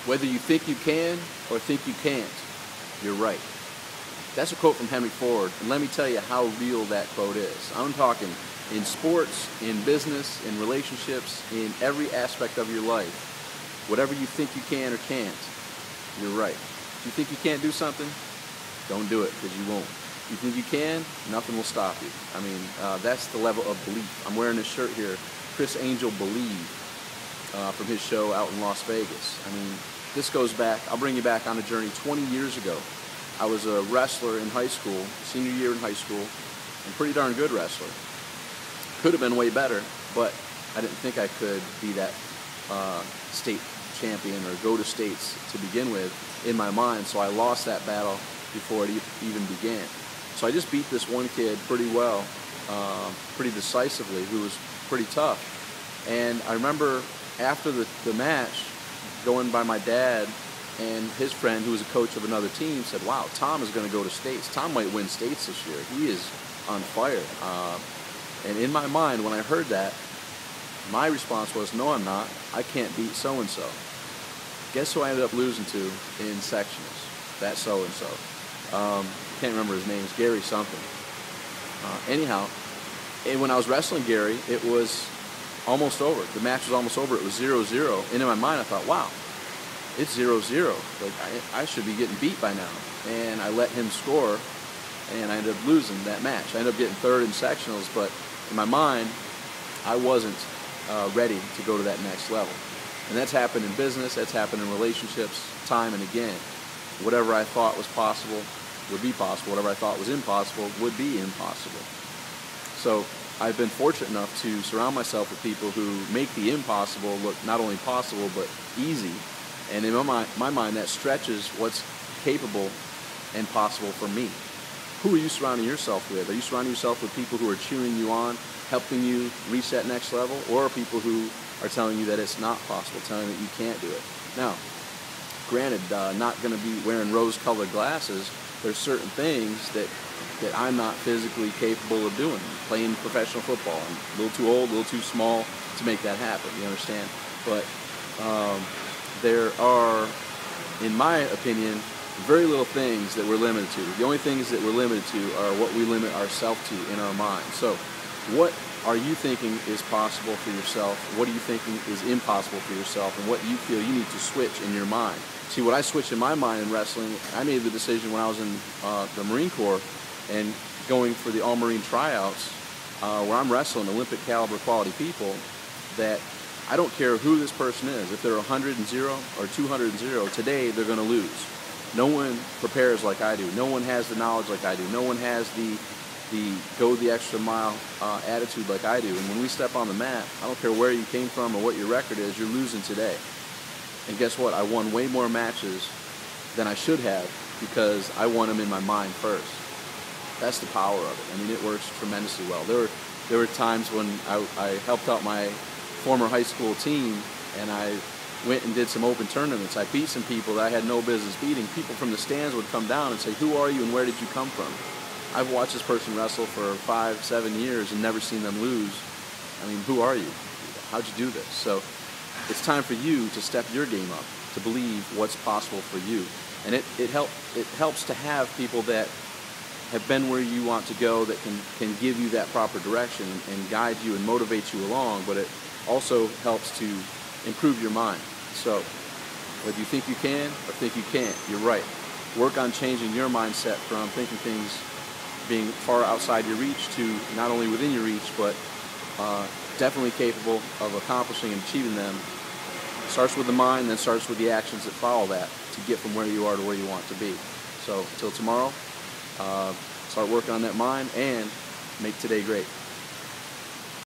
Whether you think you can or think you can't, you're right. That's a quote from Henry Ford, and let me tell you how real that quote is. I'm talking in sports, in business, in relationships, in every aspect of your life. Whatever you think you can or can't, you're right. If you think you can't do something, don't do it, because you won't. If you think you can, nothing will stop you. I mean, that's the level of belief. I'm wearing this shirt here, Chris Angel Believe, from his show out in Las Vegas. I mean, this goes back, I'll bring you back on a journey 20 years ago. I was a wrestler in high school, senior year in high school, and pretty darn good wrestler. Could have been way better, but I didn't think I could be that state champion or go to states to begin with in my mind, so I lost that battle before it even began. So I just beat this one kid pretty well, pretty decisively, who was pretty tough. And I remember after the match, going by my dad and his friend, who was a coach of another team, said, wow, Tom is going to go to states. Tom might win states this year. He is on fire. And in my mind, when I heard that, my response was, no, I'm not. I can't beat so-and-so. Guess who I ended up losing to in sectionals? That so-and-so. Can't remember his name. It's Gary something. Anyhow, and when I was wrestling Gary, it was almost over. The match was almost over. It was 0-0. And in my mind, I thought, wow, it's 0-0. Like, I should be getting beat by now. And I let him score, and I ended up losing that match. I ended up getting third in sectionals, but in my mind, I wasn't ready to go to that next level. And that's happened in business, that's happened in relationships, time and again. Whatever I thought was possible would be possible. Whatever I thought was impossible would be impossible. So I've been fortunate enough to surround myself with people who make the impossible look not only possible, but easy. And in my mind, that stretches what's capable and possible for me. Who are you surrounding yourself with? Are you surrounding yourself with people who are cheering you on, helping you reach that next level, or people who are telling you that it's not possible, telling you that you can't do it? Now, granted, not going to be wearing rose-colored glasses. There's certain things that I'm not physically capable of doing. Playing professional football, I'm a little too old, a little too small to make that happen, you understand? But there are, in my opinion, very little things that we're limited to. The only things that we're limited to are what we limit ourselves to in our mind. So what are you thinking is possible for yourself? What are you thinking is impossible for yourself? And what you feel you need to switch in your mind? See, what I switched in my mind in wrestling, I made the decision when I was in the Marine Corps and going for the all-Marine tryouts, where I'm wrestling Olympic caliber quality people, that I don't care who this person is. If they're 100-0 or 200-0, today they're going to lose. No one prepares like I do. No one has the knowledge like I do. No one has the go the extra mile attitude like I do. And when we step on the mat, I don't care where you came from or what your record is, you're losing today. And guess what? I won way more matches than I should have because I won them in my mind first. That's the power of it. I mean, it works tremendously well. There were times when I helped out my former high school team, and I went and did some open tournaments. I beat some people that I had no business beating. People from the stands would come down and say, who are you and where did you come from? I've watched this person wrestle for 5-7 years and never seen them lose. I mean, who are you? How'd you do this? So it's time for you to step your game up, to believe what's possible for you. And it helps to have people that have been where you want to go, that can give you that proper direction and guide you and motivate you along, but it also helps to improve your mind. So whether you think you can or think you can't, you're right. Work on changing your mindset from thinking things being far outside your reach to not only within your reach, but definitely capable of accomplishing and achieving them. Starts with the mind, then starts with the actions that follow that to get from where you are to where you want to be. So until tomorrow, start working on that mind and make today great.